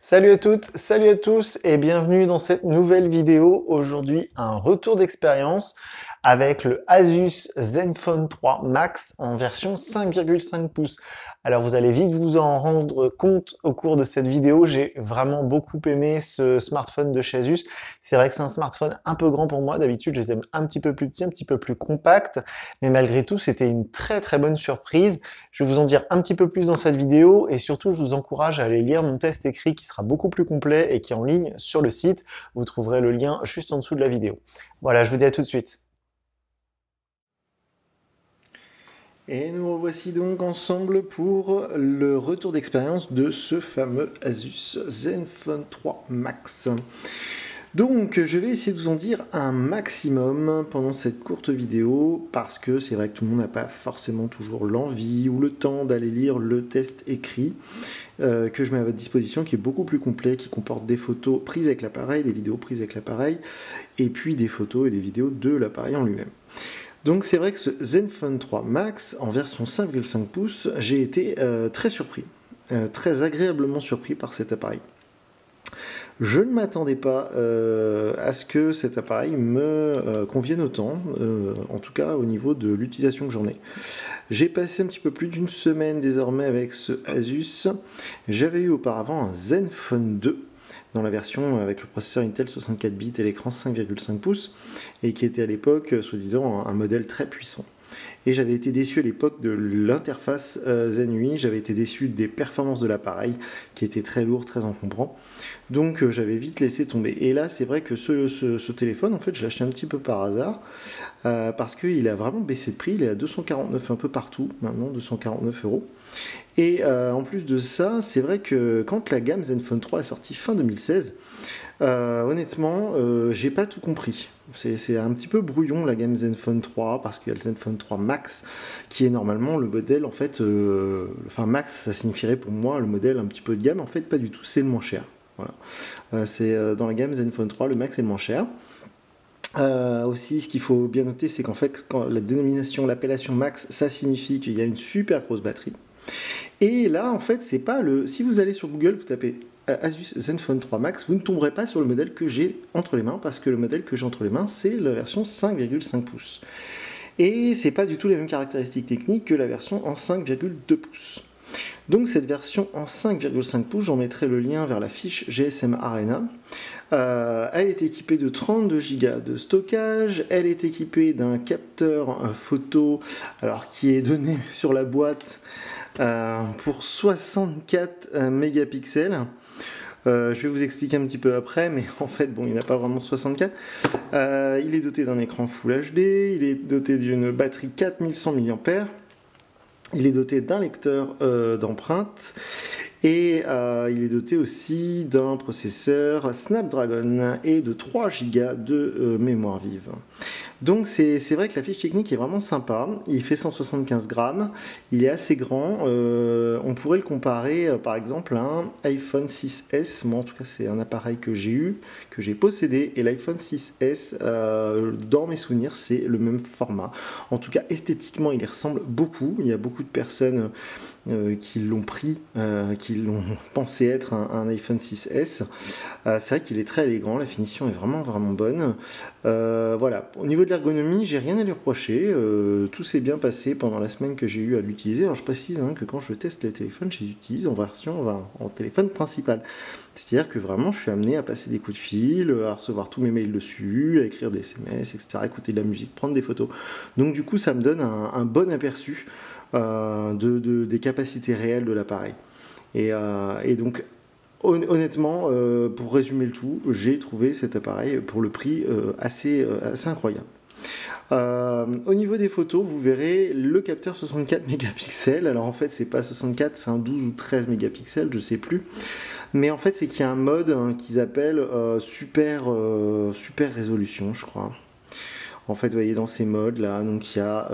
Salut à toutes, salut à tous et bienvenue dans cette nouvelle vidéo. Aujourd'hui, un retour d'expérience avec le Asus Zenfone 3 Max en version 5,5 pouces. Alors vous allez vite vous en rendre compte au cours de cette vidéo, j'ai vraiment beaucoup aimé ce smartphone de chez Asus. C'est vrai que c'est un smartphone un peu grand pour moi, d'habitude je les aime un petit peu plus petits, un petit peu plus compacts, mais malgré tout c'était une très bonne surprise. Je vais vous en dire un petit peu plus dans cette vidéo et surtout je vous encourage à aller lire mon test écrit qui sera beaucoup plus complet et qui est en ligne sur le site. Vous trouverez le lien juste en dessous de la vidéo. Voilà, je vous dis à tout de suite. Et nous revoici donc ensemble pour le retour d'expérience de ce fameux Asus Zenfone 3 Max. Donc je vais essayer de vous en dire un maximum pendant cette courte vidéo parce que c'est vrai que tout le monde n'a pas forcément toujours l'envie ou le temps d'aller lire le test écrit que je mets à votre disposition, qui est beaucoup plus complet, qui comporte des photos prises avec l'appareil, des vidéos prises avec l'appareil, et puis des photos et des vidéos de l'appareil en lui-même. Donc c'est vrai que ce Zenfone 3 Max en version 5,5 pouces, j'ai été très surpris, très agréablement surpris par cet appareil. Je ne m'attendais pas à ce que cet appareil me convienne autant, en tout cas au niveau de l'utilisation que j'en ai. J'ai passé un petit peu plus d'une semaine désormais avec ce Asus. J'avais eu auparavant un Zenfone 2 dans la version avec le processeur Intel 64 bits et l'écran 5,5 pouces et qui était à l'époque soi-disant un modèle très puissant. Et j'avais été déçu à l'époque de l'interface Zen UI, j'avais été déçu des performances de l'appareil qui était très lourd, très encombrant. Donc j'avais vite laissé tomber. Et là, c'est vrai que ce téléphone, en fait, je l'ai acheté un petit peu par hasard parce qu'il a vraiment baissé de prix. Il est à 249 un peu partout maintenant, 249 euros. Et en plus de ça, c'est vrai que quand la gamme Zenfone 3 est sortie fin 2016, honnêtement, j'ai pas tout compris. C'est un petit peu brouillon la gamme Zenfone 3 parce qu'il y a le Zenfone 3 Max qui est normalement le modèle en fait, enfin Max ça signifierait pour moi le modèle un petit peu de gamme, en fait pas du tout, c'est le moins cher. Voilà. C'est dans la gamme Zenfone 3 le Max est le moins cher. Aussi, ce qu'il faut bien noter, c'est qu'en fait, quand la dénomination, l'appellation Max, ça signifie qu'il y a une super grosse batterie. Et là, en fait, c'est pas le. Si vous allez sur Google, vous tapez Asus Zenfone 3 Max, vous ne tomberez pas sur le modèle que j'ai entre les mains, parce que le modèle que j'ai entre les mains, c'est la version 5,5 pouces. Et c'est pas du tout les mêmes caractéristiques techniques que la version en 5,2 pouces. Donc cette version en 5,5 pouces, j'en mettrai le lien vers la fiche GSM Arena. Elle est équipée de 32 Go de stockage, elle est équipée d'un capteur photo alors qui est donné sur la boîte pour 64 mégapixels. Je vais vous expliquer un petit peu après, mais en fait, bon, il n'a pas vraiment 64. Il est doté d'un écran Full HD, il est doté d'une batterie 4100 mAh, il est doté d'un lecteur d'empreintes et il est doté aussi d'un processeur Snapdragon et de 3 Go de mémoire vive. Donc c'est vrai que la fiche technique est vraiment sympa, il fait 175 grammes, il est assez grand, on pourrait le comparer par exemple à un iPhone 6S, moi en tout cas c'est un appareil que j'ai eu, que j'ai possédé, et l'iPhone 6S dans mes souvenirs c'est le même format. En tout cas esthétiquement il y ressemble beaucoup, il y a beaucoup de personnes qui l'ont pris, qui l'ont pensé être un iPhone 6S. C'est vrai qu'il est très élégant, la finition est vraiment bonne. Voilà, au niveau de l'ergonomie, j'ai rien à lui reprocher. Tout s'est bien passé pendant la semaine que j'ai eu à l'utiliser. Alors je précise que quand je teste les téléphones, je les utilise en version en téléphone principal. C'est-à-dire que vraiment, je suis amené à passer des coups de fil, à recevoir tous mes mails dessus, à écrire des SMS, etc., écouter de la musique, prendre des photos. Donc du coup, ça me donne un bon aperçu des capacités réelles de l'appareil. Et donc, honnêtement, pour résumer le tout, j'ai trouvé cet appareil pour le prix assez incroyable. Au niveau des photos, vous verrez le capteur 64 mégapixels. Alors en fait, c'est pas 64, c'est un 12 ou 13 mégapixels, je sais plus. Mais en fait, c'est qu'il y a un mode qu'ils appellent super résolution, je crois. En fait, vous voyez dans ces modes là, donc il y a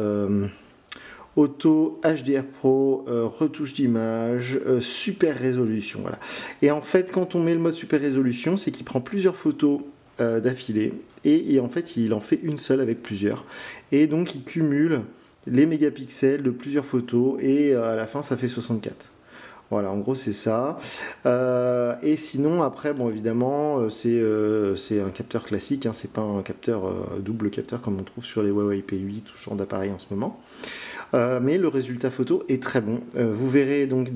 Auto, HDR Pro, retouche d'image, super résolution. Voilà. Et en fait, quand on met le mode super résolution, c'est qu'il prend plusieurs photos d'affilée et en fait, il en fait une seule avec plusieurs. Et donc, il cumule les mégapixels de plusieurs photos et à la fin, ça fait 64. Voilà, en gros c'est ça. Et sinon après, bon évidemment, c'est un capteur classique, hein, c'est pas un capteur double capteur comme on trouve sur les Huawei P8 ou ce genre d'appareil en ce moment. Mais le résultat photo est très bon. Vous verrez donc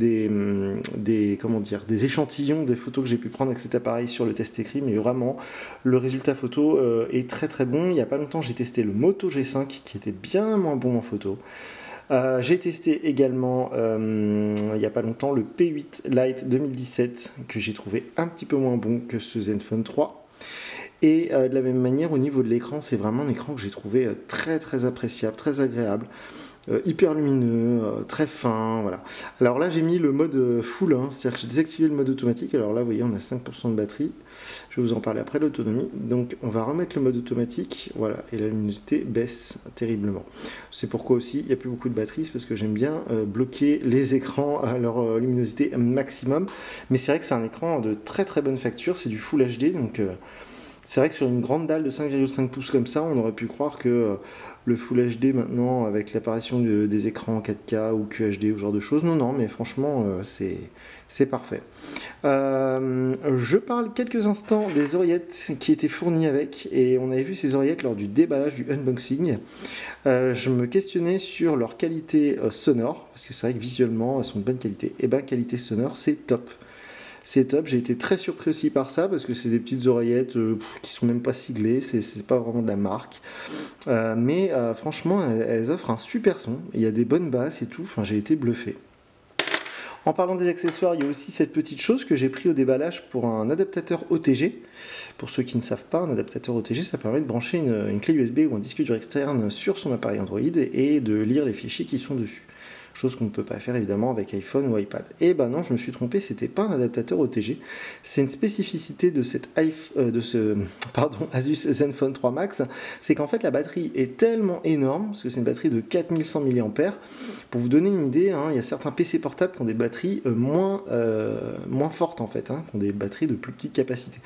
comment dire, des échantillons des photos que j'ai pu prendre avec cet appareil sur le test écrit, mais vraiment le résultat photo est très très bon. Il n'y a pas longtemps j'ai testé le Moto G5 qui était bien moins bon en photo. J'ai testé également il n'y a pas longtemps le P8 Lite 2017 que j'ai trouvé un petit peu moins bon que ce Zenfone 3. Et de la même manière au niveau de l'écran, c'est vraiment un écran que j'ai trouvé très très appréciable, très agréable. Hyper lumineux, très fin, voilà. Alors là j'ai mis le mode full, hein, c'est-à-dire que j'ai désactivé le mode automatique. Alors là vous voyez on a 5% de batterie, je vais vous en parler après, l'autonomie. Donc on va remettre le mode automatique, voilà, et la luminosité baisse terriblement. C'est pourquoi aussi il n'y a plus beaucoup de batterie, c'est parce que j'aime bien bloquer les écrans à leur luminosité maximum. Mais c'est vrai que c'est un écran de très très bonne facture, c'est du Full HD, donc c'est vrai que sur une grande dalle de 5,5 pouces comme ça, on aurait pu croire que le Full HD maintenant, avec l'apparition des écrans en 4K ou QHD ou ce genre de choses, non, non, mais franchement, c'est parfait. Je parle quelques instants des oreillettes qui étaient fournies avec, et on avait vu ces oreillettes lors du déballage du unboxing. Je me questionnais sur leur qualité sonore, parce que c'est vrai que visuellement, elles sont de bonne qualité. Et bien, qualité sonore, c'est top. C'est top, j'ai été très surpris aussi par ça parce que c'est des petites oreillettes qui sont même pas siglées, c'est pas vraiment de la marque. Mais franchement, elles offrent un super son, il y a des bonnes basses et tout, enfin j'ai été bluffé. En parlant des accessoires, il y a aussi cette petite chose que j'ai pris au déballage pour un adaptateur OTG. Pour ceux qui ne savent pas, un adaptateur OTG, ça permet de brancher une clé USB ou un disque dur externe sur son appareil Android et de lire les fichiers qui sont dessus. Chose qu'on ne peut pas faire évidemment avec iPhone ou iPad. Et ben non, je me suis trompé, c'était pas un adaptateur OTG, c'est une spécificité de ce Asus Zenfone 3 Max, c'est qu'en fait la batterie est tellement énorme, parce que c'est une batterie de 4100 mAh. Pour vous donner une idée, hein, il y a certains PC portables qui ont des batteries moins fortes en fait, hein, qui ont des batteries de plus petite capacité.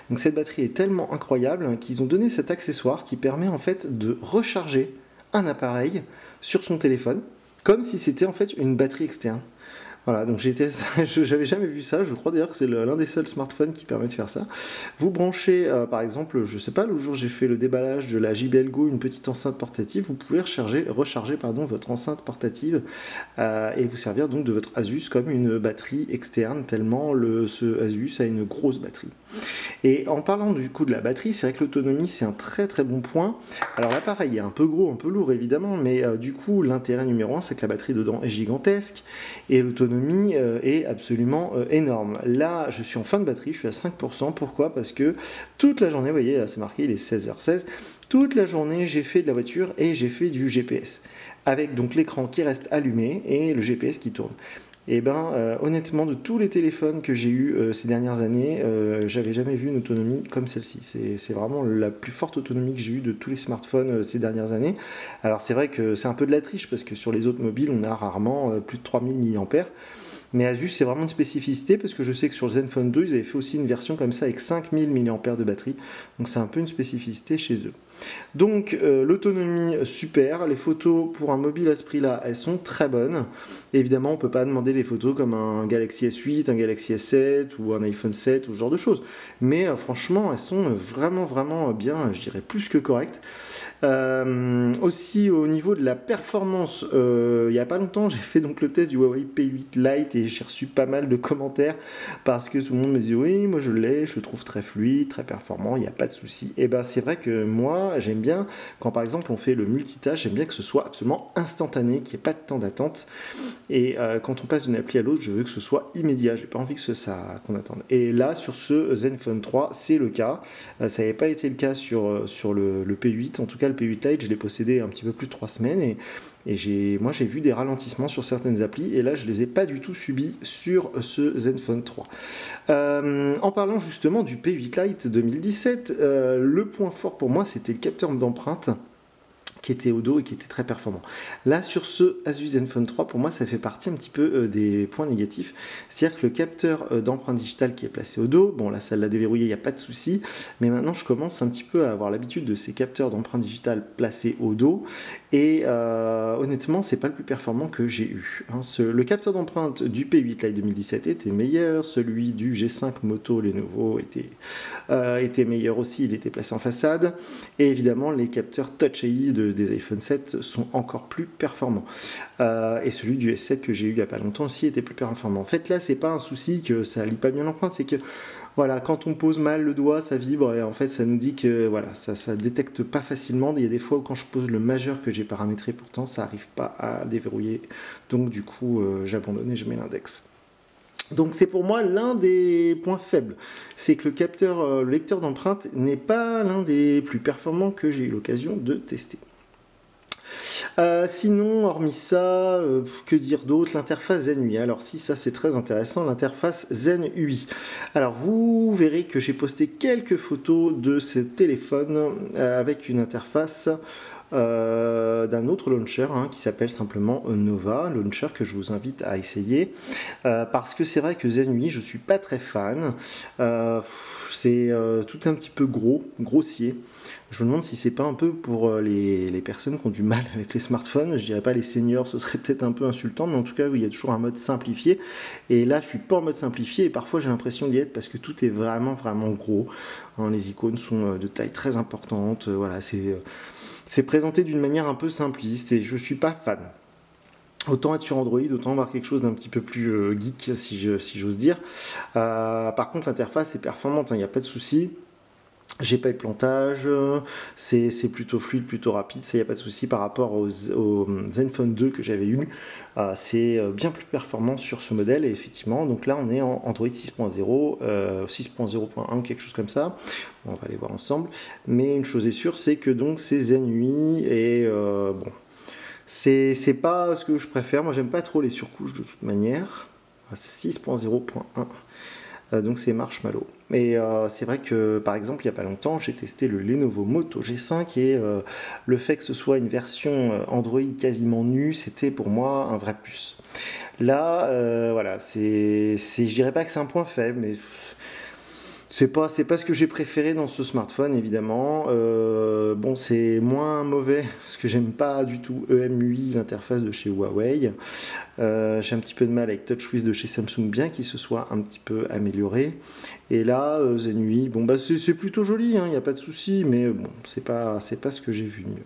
Donc cette batterie est tellement incroyable hein, qu'ils ont donné cet accessoire qui permet en fait de recharger un appareil sur son téléphone, comme si c'était en fait une batterie externe. Voilà, donc j'avais jamais vu ça, je crois d'ailleurs que c'est l'un des seuls smartphones qui permet de faire ça. Vous branchez, par exemple, je sais pas, le jour où j'ai fait le déballage de la JBL Go, une petite enceinte portative, vous pouvez recharger votre enceinte portative et vous servir donc de votre Asus comme une batterie externe, tellement ce Asus a une grosse batterie. Et en parlant du coup de la batterie, c'est vrai que l'autonomie c'est un très très bon point. Alors l'appareil est un peu gros, un peu lourd évidemment, mais du coup l'intérêt numéro 1 c'est que la batterie dedans est gigantesque et l'autonomie est absolument énorme. Là je suis en fin de batterie, je suis à 5%, pourquoi? Parce que toute la journée, vous voyez là c'est marqué, il est 16h16, toute la journée j'ai fait de la voiture et j'ai fait du GPS, avec donc l'écran qui reste allumé et le GPS qui tourne. Et honnêtement, de tous les téléphones que j'ai eu ces dernières années, j'avais jamais vu une autonomie comme celle-ci. C'est vraiment la plus forte autonomie que j'ai eue de tous les smartphones ces dernières années. Alors c'est vrai que c'est un peu de la triche parce que sur les autres mobiles, on a rarement plus de 3000 mAh. Mais Asus, c'est vraiment une spécificité parce que je sais que sur le Zenfone 2, ils avaient fait aussi une version comme ça avec 5000 mAh de batterie. Donc c'est un peu une spécificité chez eux. Donc l'autonomie super, les photos pour un mobile à ce prix-là, elles sont très bonnes. Évidemment, on ne peut pas demander les photos comme un Galaxy S8, un Galaxy S7 ou un iPhone 7 ou ce genre de choses. Mais franchement, elles sont vraiment vraiment bien, je dirais plus que correctes. Aussi au niveau de la performance, il n'y a pas longtemps j'ai fait donc le test du Huawei P8 Lite et j'ai reçu pas mal de commentaires parce que tout le monde me dit oui moi je l'ai, je le trouve très fluide, très performant, il n'y a pas de souci. Et ben c'est vrai que moi j'aime bien quand par exemple on fait le multitâche, j'aime bien que ce soit absolument instantané, qu'il n'y ait pas de temps d'attente et quand on passe d'une appli à l'autre je veux que ce soit immédiat, j'ai pas envie que qu'on attende. Et là sur ce Zenfone 3 c'est le cas, ça n'avait pas été le cas sur le P8, en tout cas le P8 Lite je l'ai possédé un petit peu plus de 3 semaines et moi j'ai vu des ralentissements sur certaines applis et là je les ai pas du tout subis sur ce Zenfone 3. En parlant justement du P8 Lite 2017, le point fort pour moi c'était le capteur d'empreinte. qui était au dos et qui était très performant. Là, sur ce Asus Zenfone 3, pour moi, ça fait partie un petit peu des points négatifs. C'est-à-dire que le capteur d'empreinte digitale qui est placé au dos, bon là, ça l'a déverrouillé, il n'y a pas de souci, mais maintenant, je commence un petit peu à avoir l'habitude de ces capteurs d'empreinte digitale placés au dos, et honnêtement, c'est pas le plus performant que j'ai eu. Hein. Le capteur d'empreinte du P8 Lite 2017 était meilleur, celui du G5 Moto Lenovo était meilleur aussi, il était placé en façade, et évidemment, les capteurs Touch AI des iPhone 7 sont encore plus performants. Et celui du S7 que j'ai eu il n'y a pas longtemps aussi était plus performant. En fait, là, c'est pas un souci que ça lit pas bien l'empreinte, c'est que voilà, quand on pose mal le doigt, ça vibre et en fait, ça nous dit que voilà, ça détecte pas facilement. Il y a des fois où quand je pose le majeur que j'ai paramétré, pourtant, ça n'arrive pas à déverrouiller. Donc, du coup, j'abandonne et je mets l'index. Donc c'est pour moi l'un des points faibles, c'est que le lecteur d'empreinte n'est pas l'un des plus performants que j'ai eu l'occasion de tester. Sinon, hormis ça, que dire d'autre? L'interface Zen UI. Alors si, ça c'est très intéressant, l'interface Zen UI. Alors vous verrez que j'ai posté quelques photos de ce téléphone avec une interface d'un autre launcher qui s'appelle simplement Nova, launcher que je vous invite à essayer parce que c'est vrai que Zen UI, je suis pas très fan. C'est tout un petit peu grossier. Je me demande si c'est pas un peu pour les personnes qui ont du mal avec les smartphones. Je dirais pas les seniors, ce serait peut-être un peu insultant, mais en tout cas, il y a toujours un mode simplifié. Et là, je suis pas en mode simplifié et parfois j'ai l'impression d'y être parce que tout est vraiment, vraiment gros. Les icônes sont de taille très importante. Voilà, c'est présenté d'une manière un peu simpliste et je suis pas fan. Autant être sur Android, autant avoir quelque chose d'un petit peu plus geek, si j'ose dire. Par contre, l'interface est performante, il n'y a pas de souci. J'ai pas eu de plantage, c'est plutôt fluide, plutôt rapide, ça y a pas de souci par rapport au Zenfone 2 que j'avais eu. C'est bien plus performant sur ce modèle et effectivement, donc là on est en Android 6.0, 6.0.1, quelque chose comme ça. On va aller voir ensemble. Mais une chose est sûre, c'est que donc c'est Zen UI et bon, c'est pas ce que je préfère. Moi j'aime pas trop les surcouches de toute manière. 6.0.1. Donc c'est Marshmallow. Mais c'est vrai que par exemple il n'y a pas longtemps j'ai testé le Lenovo Moto G5 et le fait que ce soit une version Android quasiment nue, c'était pour moi un vrai plus. Là voilà, je dirais pas que c'est un point faible, mais c'est pas ce que j'ai préféré dans ce smartphone évidemment. Bon, c'est moins mauvais parce que j'aime pas du tout EMUI, l'interface de chez Huawei. J'ai un petit peu de mal avec TouchWiz de chez Samsung, bien qu'il se soit un petit peu amélioré. Et là, Zen UI, bon bah c'est plutôt joli, il n'y a pas de souci, mais bon, c'est pas ce que j'ai vu de mieux.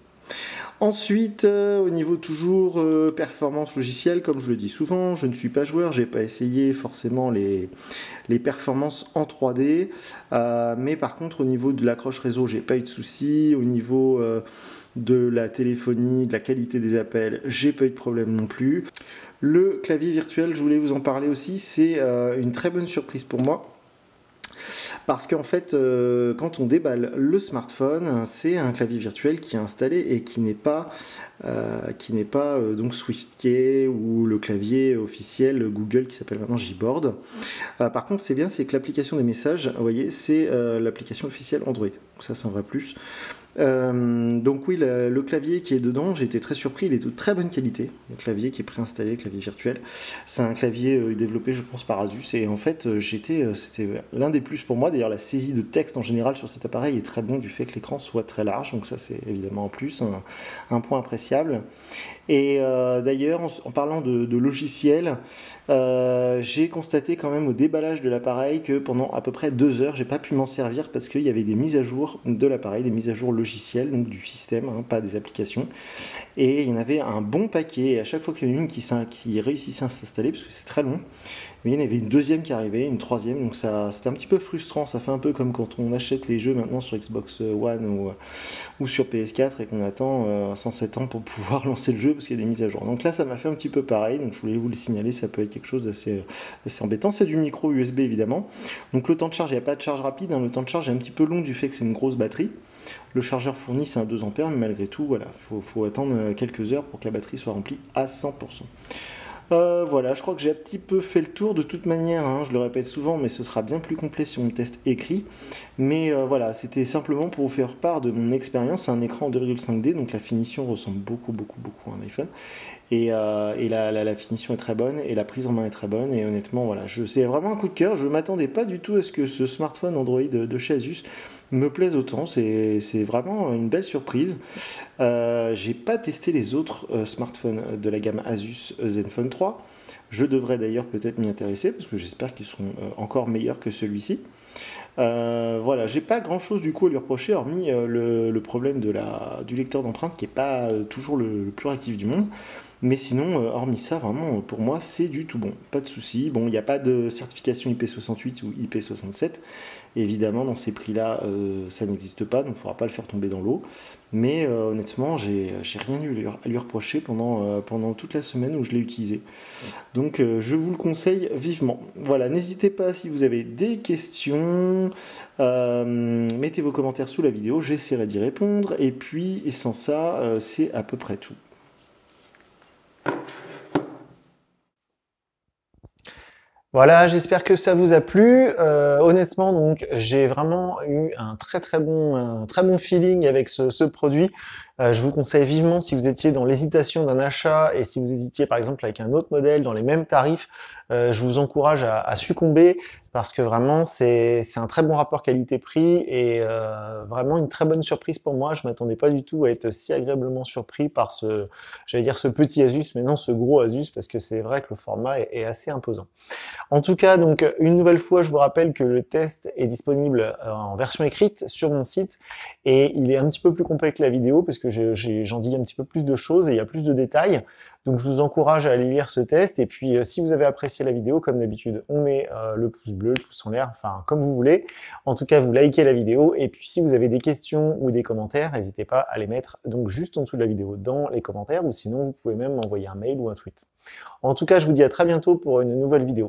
Ensuite, au niveau toujours performance logicielle, comme je le dis souvent, je ne suis pas joueur, j'ai pas essayé forcément les performances en 3D, mais par contre au niveau de l'accroche réseau, j'ai pas eu de soucis, au niveau de la téléphonie, de la qualité des appels, j'ai pas eu de problème non plus. Le clavier virtuel, je voulais vous en parler aussi, c'est une très bonne surprise pour moi. Parce qu'en fait, quand on déballe le smartphone, c'est un clavier virtuel qui est installé et qui n'est pas, donc SwiftKey ou le clavier officiel Google qui s'appelle maintenant Gboard. Par contre, c'est bien, c'est que l'application des messages, vous voyez, c'est l'application officielle Android. Donc ça, c'est un vrai plus. Donc oui, le clavier qui est dedans, j'ai été très surpris, il est de très bonne qualité. Le clavier qui est préinstallé, le clavier virtuel, c'est un clavier développé, je pense, par Asus. Et en fait, c'était l'un des plus pour moi. D'ailleurs, la saisie de texte en général sur cet appareil est très bon du fait que l'écran soit très large. Donc ça, c'est évidemment en plus un point appréciable. Et d'ailleurs, en parlant de logiciels, j'ai constaté quand même au déballage de l'appareil que pendant à peu près 2 heures, j'ai pas pu m'en servir parce qu'il y avait des mises à jour de l'appareil, des mises à jour logicielles, donc du système, pas des applications. Et il y en avait un bon paquet. Et à chaque fois qu'il y en a une qui réussissait à s'installer, parce que c'est très long, mais il y en avait une deuxième qui arrivait, une troisième, donc ça c'était un petit peu frustrant. Ça fait un peu comme quand on achète les jeux maintenant sur Xbox One ou sur PS4 et qu'on attend 107 ans pour pouvoir lancer le jeu parce qu'il y a des mises à jour. Donc là, ça m'a fait un petit peu pareil, donc je voulais vous le signaler, ça peut être quelque chose d'assez embêtant. C'est du micro USB évidemment. Donc le temps de charge, il n'y a pas de charge rapide, le temps de charge est un petit peu long du fait que c'est une grosse batterie. Le chargeur fourni, c'est un 2 ampères, mais malgré tout, voilà, faut attendre quelques heures pour que la batterie soit remplie à 100%. Voilà, je crois que j'ai un petit peu fait le tour de toute manière, hein, je le répète souvent, mais ce sera bien plus complet sur mon test écrit. Mais voilà, c'était simplement pour vous faire part de mon expérience. C'est un écran en 2,5D, donc la finition ressemble beaucoup à un iPhone. Et la finition est très bonne, et la prise en main est très bonne, et honnêtement, voilà, c'est vraiment un coup de cœur. Je ne m'attendais pas du tout à ce que ce smartphone Android de chez Asus me plaise autant. C'est vraiment une belle surprise. J'ai pas testé les autres smartphones de la gamme Asus Zenfone 3. Je devrais d'ailleurs peut-être m'y intéresser parce que j'espère qu'ils seront encore meilleurs que celui-ci. Voilà, j'ai pas grand chose du coup à lui reprocher, hormis le problème du lecteur d'empreintes qui est pas toujours le plus réactif du monde. Mais sinon, hormis ça, vraiment, pour moi, c'est du tout bon. Pas de souci. Bon, il n'y a pas de certification IP68 ou IP67. Évidemment, dans ces prix-là, ça n'existe pas, donc il ne faudra pas le faire tomber dans l'eau. Mais honnêtement, j'ai rien eu à lui reprocher pendant toute la semaine où je l'ai utilisé. Donc je vous le conseille vivement. Voilà, n'hésitez pas si vous avez des questions, mettez vos commentaires sous la vidéo, j'essaierai d'y répondre. Et puis sans ça, c'est à peu près tout. Voilà, j'espère que ça vous a plu. Honnêtement, donc, j'ai vraiment eu un très bon feeling avec ce produit. Je vous conseille vivement, si vous étiez dans l'hésitation d'un achat et si vous hésitiez par exemple avec un autre modèle dans les mêmes tarifs, je vous encourage à succomber parce que vraiment c'est un très bon rapport qualité-prix et vraiment une très bonne surprise pour moi. Je m'attendais pas du tout à être si agréablement surpris par j'allais dire ce petit Asus, mais non ce gros Asus parce que c'est vrai que le format est assez imposant. En tout cas, donc une nouvelle fois, je vous rappelle que le test est disponible en version écrite sur mon site et il est un petit peu plus complet que la vidéo parce que j'en dis un petit peu plus de choses et il y a plus de détails. Donc je vous encourage à aller lire ce test et puis si vous avez apprécié la vidéo, comme d'habitude, on met le pouce bleu, le pouce en l'air, enfin comme vous voulez. En tout cas, vous likez la vidéo et puis si vous avez des questions ou des commentaires, n'hésitez pas à les mettre donc juste en dessous de la vidéo dans les commentaires ou sinon vous pouvez même m'envoyer un mail ou un tweet. En tout cas, je vous dis à très bientôt pour une nouvelle vidéo.